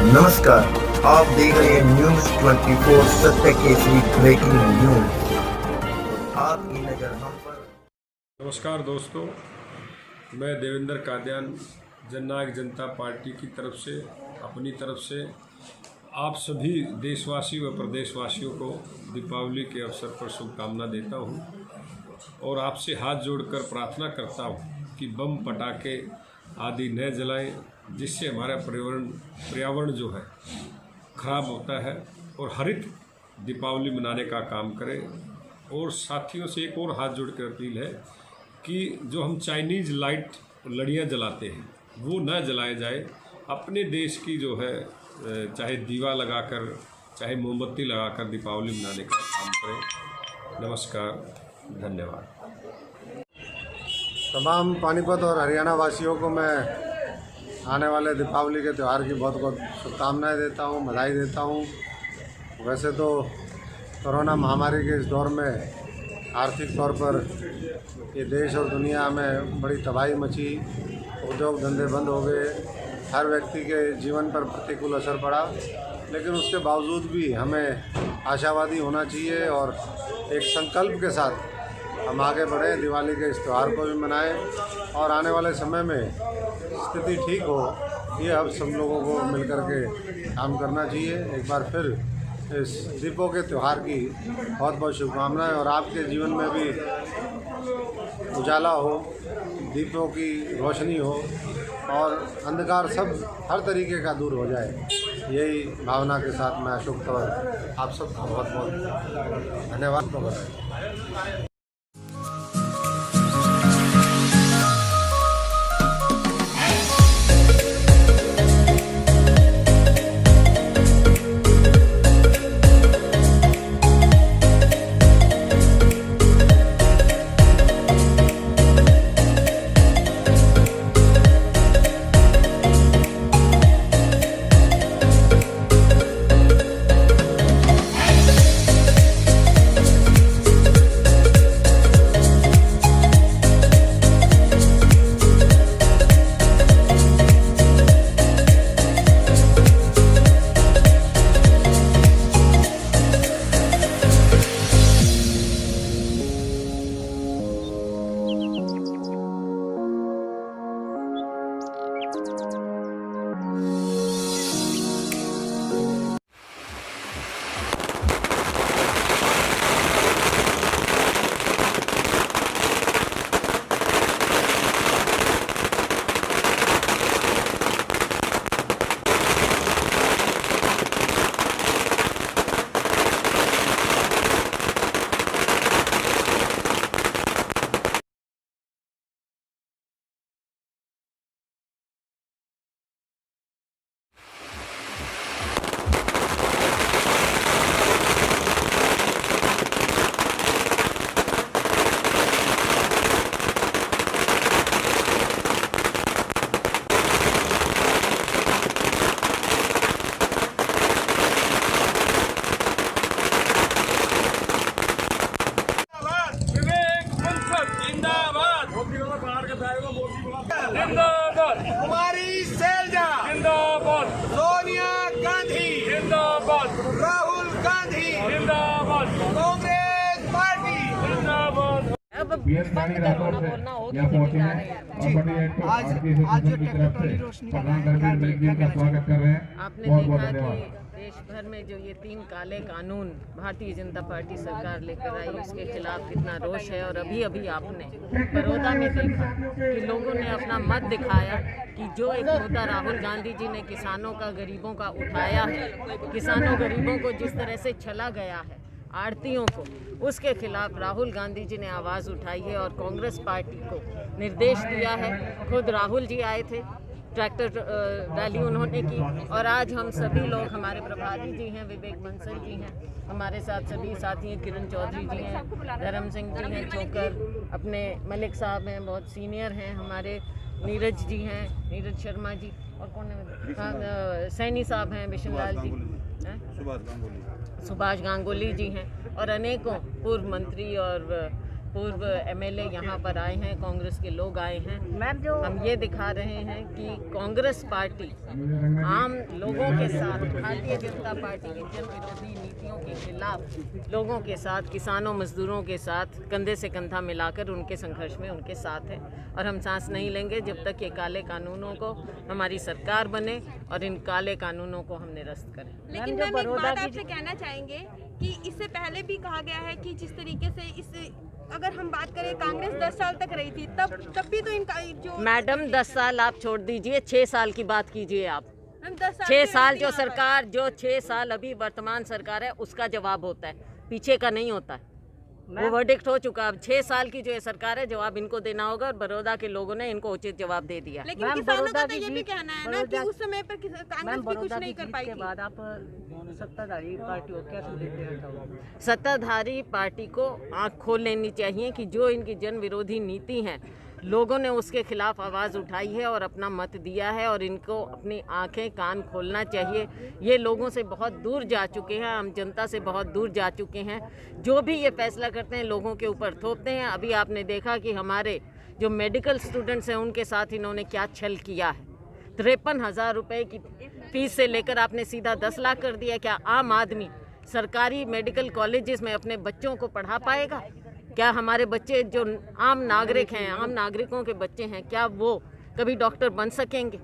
नमस्कार, आप देख रहे हैं न्यूज 24 सत्य केसरी ब्रेकिंग न्यूज। आपकी नजर हम पर। नमस्कार दोस्तों, मैं देवेंद्र कादियान जननायक जनता पार्टी की तरफ से अपनी तरफ से आप सभी देशवासी व प्रदेशवासियों को दीपावली के अवसर पर शुभकामना देता हूं और आपसे हाथ जोड़कर प्रार्थना करता हूं कि बम पटाखे आदि न जलाएं, जिससे हमारा पर्यावरण जो है खराब होता है, और हरित दीपावली मनाने का काम करें। और साथियों से एक और हाथ जोड़ कर अपील है कि जो हम चाइनीज़ लाइट लड़ियाँ जलाते हैं वो न जलाए जाए। अपने देश की जो है चाहे दीवा लगाकर चाहे मोमबत्ती लगाकर दीपावली मनाने का काम करें। नमस्कार, धन्यवाद। तमाम पानीपत और हरियाणा वासियों को मैं आने वाले दीपावली के त्यौहार की बहुत बहुत शुभकामनाएं देता हूं, बधाई देता हूं। वैसे तो कोरोना महामारी के इस दौर में आर्थिक तौर पर ये देश और दुनिया में बड़ी तबाही मची, उद्योग धंधे बंद हो गए, हर व्यक्ति के जीवन पर प्रतिकूल असर पड़ा, लेकिन उसके बावजूद भी हमें आशावादी होना चाहिए और एक संकल्प के साथ हम आगे बढ़ें, दिवाली के इस त्यौहार को भी मनाएं और आने वाले समय में स्थिति ठीक हो, ये अब सब लोगों को मिलकर के काम करना चाहिए। एक बार फिर इस दीपों के त्यौहार की बहुत बहुत शुभकामनाएं और आपके जीवन में भी उजाला हो, दीपों की रोशनी हो और अंधकार सब हर तरीके का दूर हो जाए। यही भावना के साथ मैं शुभ तौर आप सबको बहुत बहुत धन्यवाद को बताएं। जिंदाबाद कुमारी सैलजा, जिंदाबाद सोनिया गांधी, जिंदाबाद राहुल गांधी, जिंदाबाद कांग्रेस पार्टी, जिंदाबाद। अब बोलना हो तो बोलना है। आज जो दीपावली रोशनी का स्वागत कर रहे हैं। आपने देखा कि देश भर में जो ये 3 काले कानून भारतीय जनता पार्टी सरकार लेकर आई, उसके खिलाफ कितना रोष है। और अभी अभी आपने बड़ौदा में देखा कि लोगों ने अपना मत दिखाया कि जो एक मुद्दा राहुल गांधी जी ने किसानों का, गरीबों का उठाया है, किसानों गरीबों को जिस तरह से छला गया है, आड़तियों को, उसके खिलाफ राहुल गांधी जी ने आवाज़ उठाई है और कांग्रेस पार्टी को निर्देश दिया है। खुद राहुल जी आए थे, ट्रैक्टर रैली उन्होंने की, और आज हम सभी लोग, हमारे प्रभारी जी हैं, विवेक बंसल जी हैं, हमारे साथ सभी साथी हैं, किरण चौधरी जी हैं, धर्म सिंह जी हैं, चोकर, अपने मलिक साहब हैं, बहुत सीनियर हैं, हमारे नीरज जी हैं, नीरज शर्मा जी, और कौन है, सैनी साहब हैं, बिशन लाल जी, सुभाष गांगुली जी हैं, और अनेकों पूर्व मंत्री और पूर्व एमएलए यहाँ पर आए हैं, कांग्रेस के लोग आए हैं। हम ये दिखा रहे हैं कि कांग्रेस पार्टी आम लोगों के साथ, भारतीय जनता पार्टी की जन विरोधी नीतियों के खिलाफ लोगों के साथ, किसानों मजदूरों के साथ कंधे से कंधा मिलाकर उनके संघर्ष में उनके साथ है। और हम सांस नहीं लेंगे जब तक ये काले कानूनों को हमारी सरकार बने और इन काले कानूनों को हम निरस्त करें। लेकिन मैम एक बात आपसे कहना चाहेंगे कि इससे पहले भी कहा गया है कि जिस तरीके से इस अगर हम बात करें कांग्रेस 10 साल तक रही थी तब भी तो इनका जो मैडम 10 साल आप छोड़ दीजिए, 6 साल की बात कीजिए आप। 10 6 साल जो सरकार, जो 6 साल अभी वर्तमान सरकार है उसका जवाब होता है, पीछे का नहीं होता है। वो वर्डिक्ट हो चुका। अब 6 साल की जो है सरकार है, जवाब इनको देना होगा और बड़ौदा के लोगों ने इनको उचित जवाब दे दिया। लेकिन किसानों का तो ये भी कहना है ना कि उस समय पर कांग्रेस भी कुछ नहीं कर पाई थी। बाद आप सत्ताधारी पार्टी को क्या संदेश देना चाहोगे? सत्ताधारी पार्टी को आंख खोल लेनी चाहिए कि जो इनकी जन विरोधी नीति है, लोगों ने उसके खिलाफ आवाज़ उठाई है और अपना मत दिया है और इनको अपनी आंखें कान खोलना चाहिए। ये लोगों से बहुत दूर जा चुके हैं, आम जनता से बहुत दूर जा चुके हैं। जो भी ये फैसला करते हैं लोगों के ऊपर थोपते हैं। अभी आपने देखा कि हमारे जो मेडिकल स्टूडेंट्स हैं उनके साथ इन्होंने क्या छल किया है। 53,000 रुपये की फीस से लेकर आपने सीधा 10 लाख कर दिया। क्या आम आदमी सरकारी मेडिकल कॉलेजेस में अपने बच्चों को पढ़ा पाएगा? क्या हमारे बच्चे जो आम नागरिक हैं, आम नागरिकों के बच्चे हैं, क्या वो कभी डॉक्टर बन सकेंगे?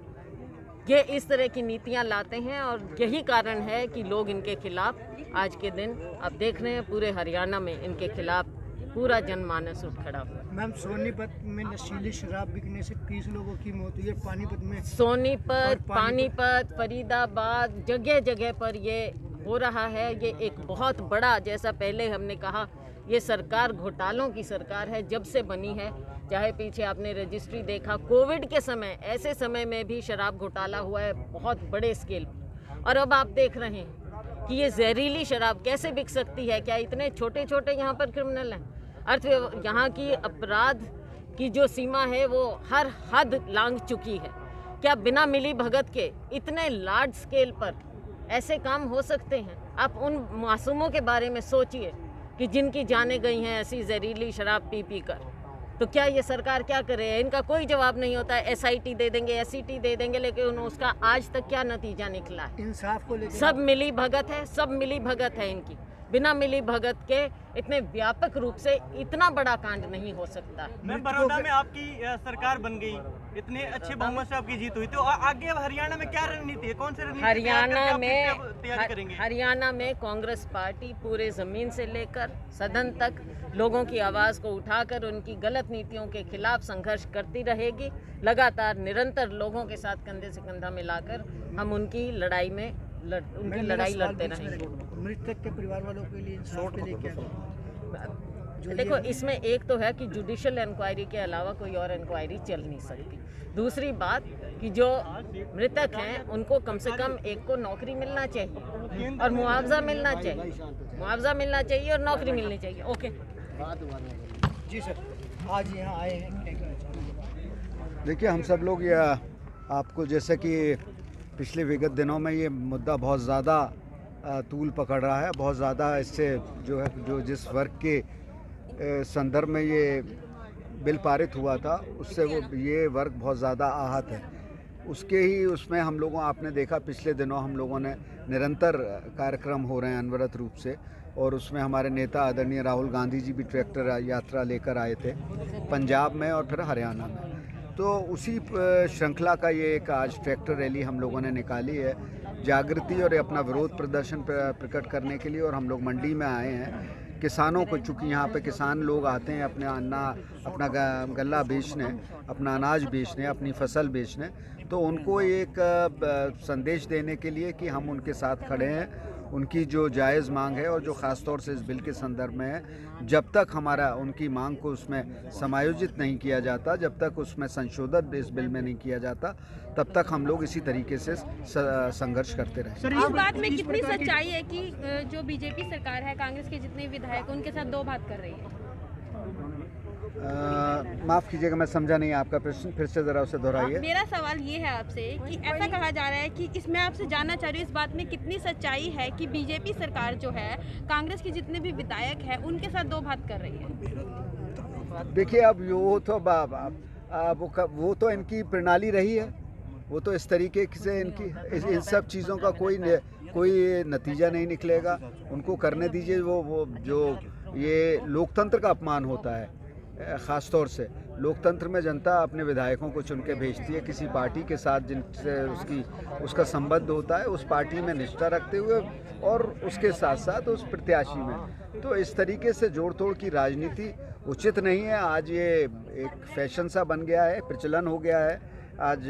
ये इस तरह की नीतियां लाते हैं और यही कारण है कि लोग इनके खिलाफ आज के दिन आप देख रहे हैं पूरे हरियाणा में इनके खिलाफ पूरा जनमानस उठ खड़ा हुआ। मैम सोनीपत में नशीली शराब बिकने से 30 लोगों की मौत हुई है। पानीपत में, सोनीपत, पानीपत, फरीदाबाद, जगह जगह पर ये हो रहा है। ये एक बहुत बड़ा, जैसा पहले हमने कहा, ये सरकार घोटालों की सरकार है जब से बनी है। चाहे पीछे आपने रजिस्ट्री देखा, कोविड के समय, ऐसे समय में भी शराब घोटाला हुआ है बहुत बड़े स्केल पर। और अब आप देख रहे हैं कि ये जहरीली शराब कैसे बिक सकती है। क्या इतने छोटे छोटे यहाँ पर क्रिमिनल हैं? यहाँ की अपराध की जो सीमा है वो हर हद लांघ चुकी है। क्या बिना मिली भगत के इतने लार्ज स्केल पर ऐसे काम हो सकते हैं? आप उन मासूमों के बारे में सोचिए कि जिनकी जानें गई हैं ऐसी जहरीली शराब पी पी कर। तो क्या ये सरकार क्या करे? इनका कोई जवाब नहीं होता है। SIT दे देंगे, SCT दे देंगे, लेकिन उसका आज तक क्या नतीजा निकला है? इंसाफ को लेकर सब मिली भगत है, सब मिली भगत है इनकी। बिना मिली भगत के इतने व्यापक रूप से इतना बड़ा कांड नहीं हो सकता। मैम बड़ौदा में आपकी सरकार बन गई, इतने अच्छे बहुमत से आपकी जीत हुई, तो आगे अब हरियाणा में क्या रणनीति है? कौन सी रणनीति तैयारी करेंगे? हरियाणा में कांग्रेस पार्टी पूरे जमीन से लेकर सदन तक लोगों की आवाज़ को उठाकर उनकी गलत नीतियों के खिलाफ संघर्ष करती रहेगी। लगातार निरंतर लोगों के साथ कंधे से कंधा मिलाकर हम उनकी लड़ाई में उनकी लड़ाई लड़ते रहेंगे। मृतक के परिवार वालों के लिए इंसाफ के लिए क्या? देखो, इसमें एक तो है कि जुडिशियल इंक्वायरी के अलावा कोई और इंक्वायरी चल नहीं सकती। दूसरी बात कि जो मृतक हैं उनको कम से कम एक को नौकरी मिलना चाहिए और मुआवजा मिलना चाहिए, मुआवजा मिलना चाहिए और नौकरी मिलनी चाहिए। ओके जी सर, आज यहाँ आए हैं, क्या कहना चाहेंगे? देखिए, हम सब लोग ये आपको जैसे कि पिछले विगत दिनों में ये मुद्दा बहुत ज़्यादा तूल पकड़ रहा है, बहुत ज़्यादा इससे जो है जो जिस वर्ग के संदर्भ में ये बिल पारित हुआ था उससे वो ये वर्ग बहुत ज़्यादा आहत है। उसके ही उसमें हम लोगों, आपने देखा पिछले दिनों हम लोगों ने निरंतर कार्यक्रम हो रहे हैं अनवरत रूप से, और उसमें हमारे नेता आदरणीय राहुल गांधी जी भी ट्रैक्टर यात्रा लेकर आए थे पंजाब में और फिर हरियाणा में। तो उसी श्रृंखला का ये एक आज ट्रैक्टर रैली हम लोगों ने निकाली है जागृति और अपना विरोध प्रदर्शन प्रकट करने के लिए। और हम लोग मंडी में आए हैं किसानों को, चूँकि यहाँ पे किसान लोग आते हैं अपना गल्ला बेचने, अपना अनाज बेचने, अपनी फसल बेचने, तो उनको एक संदेश देने के लिए कि हम उनके साथ खड़े हैं। उनकी जो जायज़ मांग है और जो ख़ास तौर से इस बिल के संदर्भ में है, जब तक हमारा उनकी मांग को उसमें समायोजित नहीं किया जाता, जब तक उसमें संशोधन इस बिल में नहीं किया जाता, तब तक हम लोग इसी तरीके से संघर्ष करते रहें। इस बात में कितनी सच्चाई है कि जो बीजेपी सरकार है, कांग्रेस के जितने विधायक उनके साथ दो बात कर रही है? माफ़ कीजिएगा, मैं समझा नहीं आपका प्रश्न, फिर से ज़रा उसे दोहराइए। मेरा सवाल ये है आपसे कि ऐसा कहा जा रहा है कि इसमें आपसे जानना चाह रही हूँ इस बात में कितनी सच्चाई है कि बीजेपी सरकार जो है कांग्रेस के जितने भी विधायक हैं उनके साथ दो बात कर रही है। देखिए अब वो तो वो तो इनकी प्रणाली रही है, वो तो इस तरीके से इन सब चीज़ों का कोई नतीजा नहीं निकलेगा। उनको करने दीजिए। वो जो ये लोकतंत्र का अपमान होता है, ख़ास तौर से लोकतंत्र में जनता अपने विधायकों को चुन के भेजती है किसी पार्टी के साथ जिनसे उसका संबंध होता है, उस पार्टी में निष्ठा रखते हुए और उसके साथ साथ उस प्रत्याशी में। तो इस तरीके से जोड़ तोड़ की राजनीति उचित नहीं है। आज ये एक फैशन सा बन गया है, प्रचलन हो गया है। आज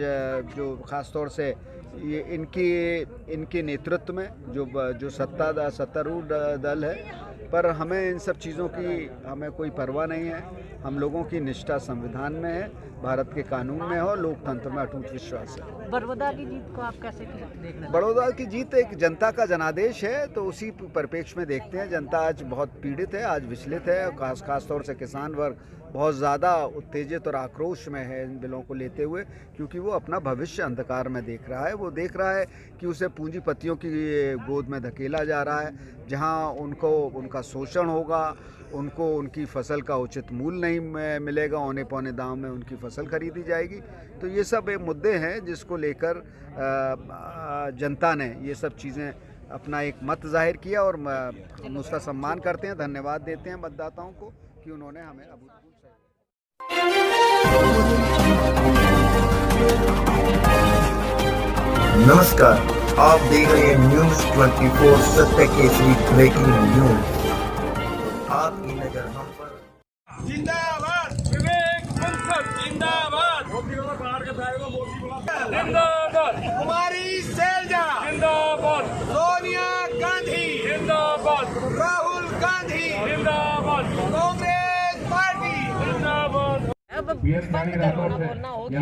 जो ख़ास तौर से ये इनके नेतृत्व में जो सत्तारूढ़ दल है, पर हमें इन सब चीज़ों की हमें कोई परवाह नहीं है। हम लोगों की निष्ठा संविधान में है, भारत के कानून में है और लोकतंत्र में अटूट विश्वास है। बड़ौदा की जीत को आप कैसे देखना? बड़ौदा की जीत एक जनता का जनादेश है, तो उसी परिप्रेक्ष्य में देखते हैं। जनता आज बहुत पीड़ित है, आज विचलित है। खास तौर से किसान वर्ग बहुत ज़्यादा उत्तेजित और आक्रोश में है इन बिलों को लेते हुए, क्योंकि वो अपना भविष्य अंधकार में देख रहा है। वो देख रहा है कि उसे पूंजीपतियों की गोद में धकेला जा रहा है, जहां उनको उनका शोषण होगा, उनको उनकी फसल का उचित मूल्य नहीं मिलेगा, औने पौने दाम में उनकी फसल खरीदी जाएगी। तो ये सब मुद्दे हैं जिसको लेकर जनता ने ये सब चीज़ें अपना एक मत जाहिर किया और हम उसका सम्मान करते हैं, धन्यवाद देते हैं मतदाताओं को कि उन्होंने हमें अभूतपूर्व। नमस्कार, आप देख रहे हैं न्यूज़ 24 सत्य केसरी ब्रेकिंग न्यूज़। आपकी नजर हम पर। जिंदाबाद विवेक बंसल, जिंदाबाद जिंदाबाद कुमारी सैलजा, जिंदाबाद सोनिया गांधी, जिंदाबाद राहुल गांधी, जिंदाबाद कांग्रेस पार्टी, जिंदाबाद। अब बंद करो, बोलना हो गया।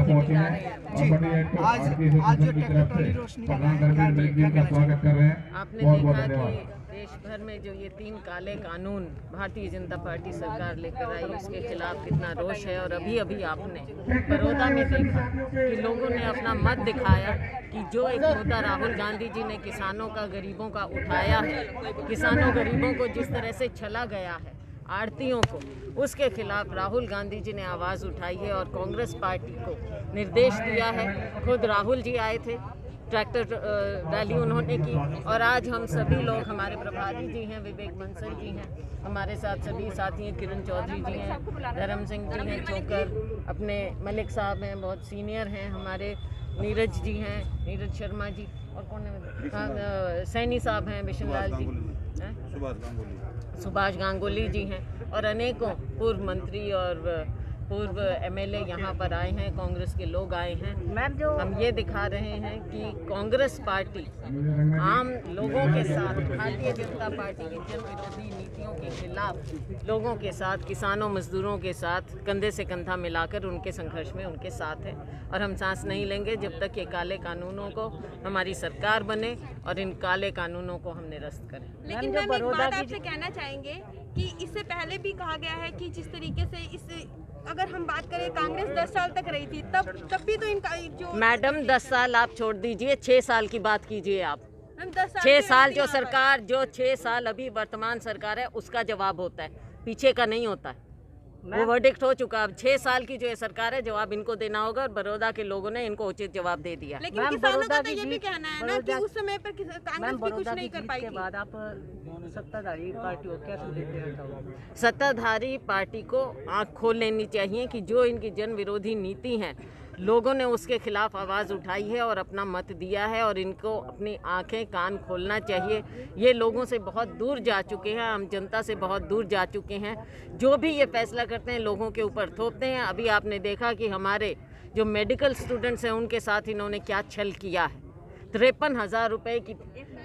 आज जो टेक्नोलॉजी रोशनी आपने देखा कि देश भर में जो ये 3 काले कानून भारतीय जनता पार्टी सरकार लेकर आई, उसके खिलाफ कितना रोष है। और अभी अभी आपने बड़ौदा में देखा कि लोगों ने अपना मत दिखाया कि जो एक मुद्दा राहुल गांधी जी ने किसानों का, गरीबों का उठाया है, किसानों गरीबों को जिस तरह से छला गया है, आड़तियों को, उसके खिलाफ राहुल गांधी जी ने आवाज़ उठाई है और कांग्रेस पार्टी को निर्देश दिया है। खुद राहुल जी आए थे, ट्रैक्टर रैली उन्होंने की, और आज हम सभी लोग, हमारे प्रभारी जी हैं, विवेक बंसल जी हैं, हमारे साथ सभी साथी हैं, किरण चौधरी जी हैं, धर्म सिंह जी हैं, चोकर, अपने मलिक साहब हैं, बहुत सीनियर हैं, हमारे नीरज जी हैं, नीरज शर्मा जी, और कौन है, सैनी साहब हैं, बिशन लाल जी, सुभाष गांगुली जी हैं, और अनेकों पूर्व मंत्री और पूर्व एमएलए यहाँ पर आए हैं, कांग्रेस के लोग आए हैं। मैम, जो हम ये दिखा रहे हैं कि कांग्रेस पार्टी आम लोगों के साथ, भारतीय जनता पार्टी की जन विरोधी नीतियों के खिलाफ लोगों के साथ, किसानों मजदूरों के साथ कंधे से कंधा मिलाकर उनके संघर्ष में उनके साथ है। और हम सांस नहीं लेंगे जब तक ये काले कानूनों को हमारी सरकार बने और इन काले कानूनों को हम निरस्त करें। लेकिन मैम, एक बात आपसे कहना चाहेंगे कि इससे पहले भी कहा गया है कि जिस तरीके से इस, अगर हम बात करें, कांग्रेस 10 साल तक रही थी, तब भी तो इनका जो मैडम 10 साल आप छोड़ दीजिए, 6 साल की बात कीजिए आप। 6 साल जो सरकार, जो 6 साल अभी वर्तमान सरकार है, उसका जवाब होता है, पीछे का नहीं होता है। वो वर्डिक्ट हो चुका। अब 6 साल की जो है सरकार है, जवाब इनको देना होगा, और बड़ौदा के लोगों ने इनको उचित जवाब दे दिया। लेकिन किसानों का तो ये भी कहना है ना कि उस समय पर कांग्रेस भी कुछ नहीं कर पाई थी। बाद आप सत्ताधारी पार्टी को कैसे देखते हैं? सत्ताधारी पार्टी को आंख खोल लेनी चाहिए कि जो इनकी जन विरोधी नीति है, लोगों ने उसके खिलाफ आवाज़ उठाई है और अपना मत दिया है, और इनको अपनी आंखें कान खोलना चाहिए। ये लोगों से बहुत दूर जा चुके हैं, हम जनता से बहुत दूर जा चुके हैं। जो भी ये फैसला करते हैं लोगों के ऊपर थोपते हैं। अभी आपने देखा कि हमारे जो मेडिकल स्टूडेंट्स हैं उनके साथ इन्होंने क्या छल किया है। 53,000 रुपये की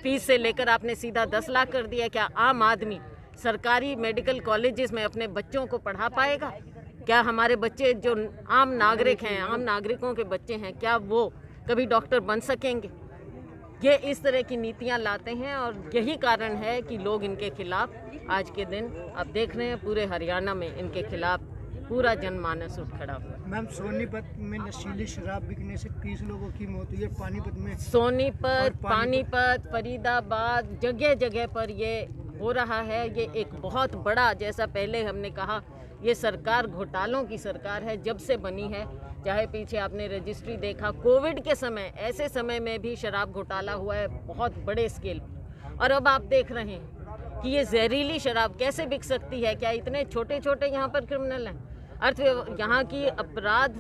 फीस से लेकर आपने सीधा 10 लाख कर दिया। क्या आम आदमी सरकारी मेडिकल कॉलेजेस में अपने बच्चों को पढ़ा पाएगा? क्या हमारे बच्चे जो आम नागरिक हैं, आम नागरिकों के बच्चे हैं, क्या वो कभी डॉक्टर बन सकेंगे? ये इस तरह की नीतियां लाते हैं, और यही कारण है कि लोग इनके खिलाफ आज के दिन आप देख रहे हैं पूरे हरियाणा में इनके खिलाफ पूरा जनमानस उठ खड़ा हुआ। मैम, सोनीपत में नशीली शराब बिकने से 30 लोगों की मौत हुई है। पानीपत में, सोनीपत, पानीपत, फरीदाबाद, जगह जगह पर ये हो रहा है। ये एक बहुत बड़ा, जैसा पहले हमने कहा ये सरकार घोटालों की सरकार है जब से बनी है। चाहे पीछे आपने रजिस्ट्री देखा, कोविड के समय, ऐसे समय में भी शराब घोटाला हुआ है बहुत बड़े स्केल पर। और अब आप देख रहे हैं कि ये जहरीली शराब कैसे बिक सकती है। क्या इतने छोटे छोटे यहाँ पर क्रिमिनल हैं? यहाँ की अपराध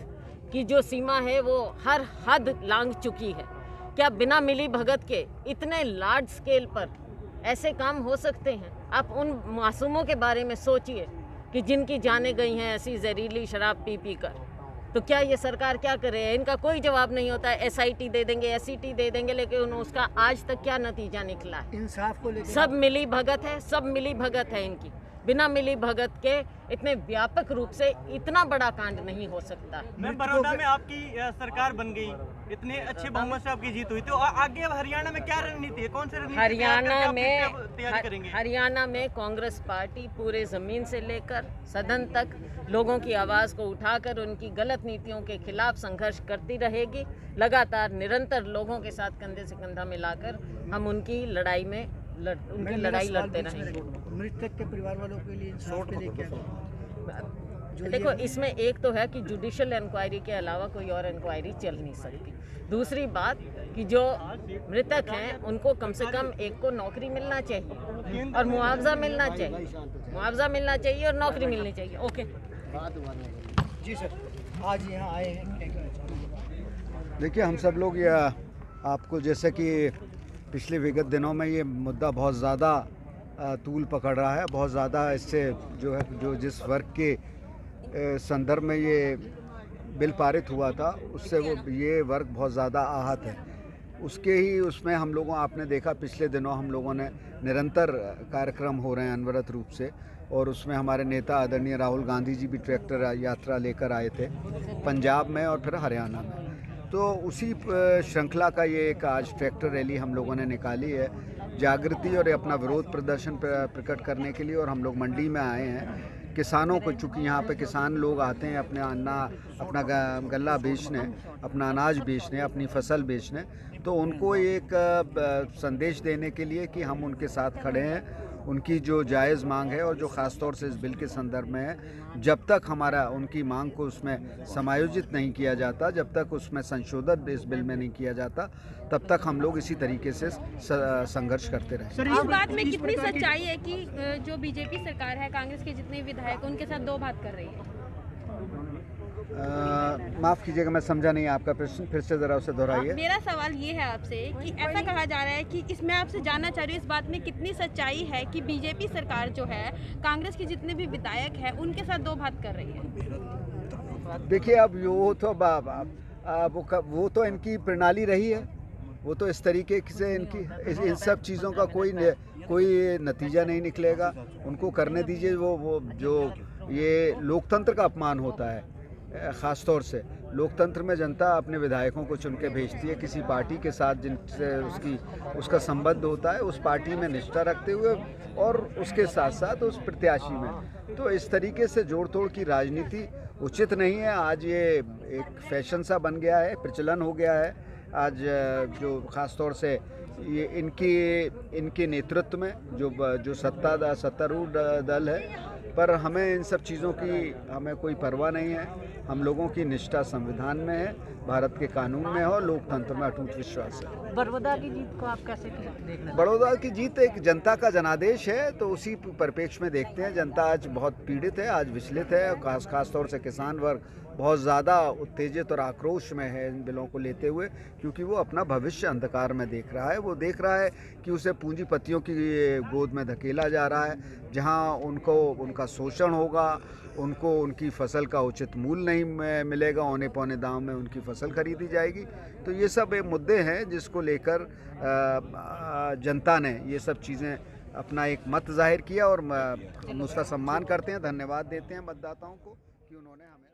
की जो सीमा है वो हर हद लांघ चुकी है। क्या बिना मिली भगत के इतने लार्ज स्केल पर ऐसे काम हो सकते हैं? आप उन मासूमों के बारे में सोचिए कि जिनकी जानें गई हैं ऐसी जहरीली शराब पी पी कर। तो क्या ये सरकार क्या करे? इनका कोई जवाब नहीं होता है। SIT दे देंगे, SCT दे देंगे, लेकिन उसका आज तक क्या नतीजा निकला है? इंसाफ को लेकर सब मिली भगत है, सब मिली भगत है इनकी। बिना मिली भगत के इतने व्यापक रूप से इतना बड़ा कांड नहीं हो सकता। मैम, बड़ौदा में आपकी सरकार बन गई, इतने अच्छे बहुमत से आपकी जीत हुई, तो आगे अब हरियाणा में क्या रणनीति है? कौन सी रणनीति तैयारी करेंगे? हरियाणा में कांग्रेस पार्टी पूरे जमीन से लेकर सदन तक लोगों की आवाज़ को उठाकर उनकी गलत नीतियों के खिलाफ संघर्ष करती रहेगी। लगातार निरंतर लोगों के साथ कंधे से कंधा मिलाकर हम उनकी लड़ाई लड़ते रहेंगे। मृतक के परिवार वालों के लिए इंसाफ के लिए क्या? देखो, इसमें एक तो है कि जुडिशियल इंक्वायरी के अलावा कोई और इंक्वायरी चल नहीं सकती। दूसरी बात कि जो मृतक हैं उनको कम से कम एक को नौकरी मिलना चाहिए और मुआवजा मिलना चाहिए और नौकरी मिलनी चाहिए। ओके जी सर, आज यहाँ आए हैं, क्या कहना चाहेंगे? देखिए, हम सब लोग ये आपको जैसे कि पिछले विगत दिनों में ये मुद्दा बहुत ज़्यादा तूल पकड़ रहा है, बहुत ज़्यादा इससे जो जिस वर्ग के संदर्भ में ये बिल पारित हुआ था उससे ये वर्ग बहुत ज़्यादा आहत है। उसमें हम लोगों, आपने देखा पिछले दिनों हम लोगों ने निरंतर कार्यक्रम हो रहे हैं अनवरत रूप से, और उसमें हमारे नेता आदरणीय राहुल गांधी जी भी ट्रैक्टर यात्रा लेकर आए थे पंजाब में और फिर हरियाणा में। तो उसी श्रृंखला का ये एक आज ट्रैक्टर रैली हम लोगों ने निकाली है जागृति और अपना विरोध प्रदर्शन प्रकट करने के लिए। और हम लोग मंडी में आए हैं किसानों को, चूँकि यहाँ पे किसान लोग आते हैं अपना गल्ला बेचने, अपना अनाज बेचने, अपनी फसल बेचने, तो उनको एक संदेश देने के लिए कि हम उनके साथ खड़े हैं। उनकी जो जायज़ मांग है और जो ख़ास तौर से इस बिल के संदर्भ में है, जब तक हमारा उनकी मांग को उसमें समायोजित नहीं किया जाता, जब तक उसमें संशोधन इस बिल में नहीं किया जाता, तब तक हम लोग इसी तरीके से संघर्ष करते रहें। इस बात में कितनी सच्चाई है कि जो बीजेपी सरकार है, कांग्रेस के जितने विधायक उनके साथ दो बात कर रही है? माफ़ कीजिएगा, मैं समझा नहीं आपका प्रश्न, फिर से ज़रा उसे दोहराइए। मेरा सवाल ये है आपसे कि ऐसा कहा जा रहा है कि इसमें आपसे जानना चाह रही हूँ इस बात में कितनी सच्चाई है कि बीजेपी सरकार जो है कांग्रेस के जितने भी विधायक हैं उनके साथ दो बात कर रही है? देखिए, अब वो तो इनकी प्रणाली रही है, वो तो इस तरीके से इन सब चीज़ों का कोई नतीजा नहीं निकलेगा। उनको करने दीजिए। वो जो ये लोकतंत्र का अपमान होता है, ख़ास तौर से लोकतंत्र में जनता अपने विधायकों को चुन के भेजती है किसी पार्टी के साथ जिनसे उसका संबंध होता है, उस पार्टी में निष्ठा रखते हुए और उसके साथ साथ उस प्रत्याशी में। तो इस तरीके से जोड़ तोड़ की राजनीति उचित नहीं है। आज ये एक फैशन सा बन गया है, प्रचलन हो गया है। आज जो ख़ास तौर से ये इनके नेतृत्व में जो सत्तारूढ़ दल है, पर हमें इन सब चीज़ों की हमें कोई परवाह नहीं है। हम लोगों की निष्ठा संविधान में है, भारत के कानून में है और लोकतंत्र में अटूट विश्वास है। बड़ौदा की जीत को आप कैसे देखना? बड़ौदा की जीत एक जनता का जनादेश है, तो उसी परिप्रेक्ष्य में देखते हैं। जनता आज बहुत पीड़ित है, आज विचलित है। खास तौर से किसान वर्ग बहुत ज़्यादा उत्तेजित और आक्रोश में है इन बिलों को लेते हुए, क्योंकि वो अपना भविष्य अंधकार में देख रहा है। वो देख रहा है कि उसे पूंजीपतियों की गोद में धकेला जा रहा है, जहां उनका शोषण होगा, उनको उनकी फसल का उचित मूल्य नहीं मिलेगा, औने पौने दाम में उनकी फसल खरीदी जाएगी। तो ये सब मुद्दे हैं जिसको लेकर जनता ने ये सब चीज़ें अपना एक मत जाहिर किया और हम उसका सम्मान करते हैं, धन्यवाद देते हैं मतदाताओं को कि उन्होंने हमें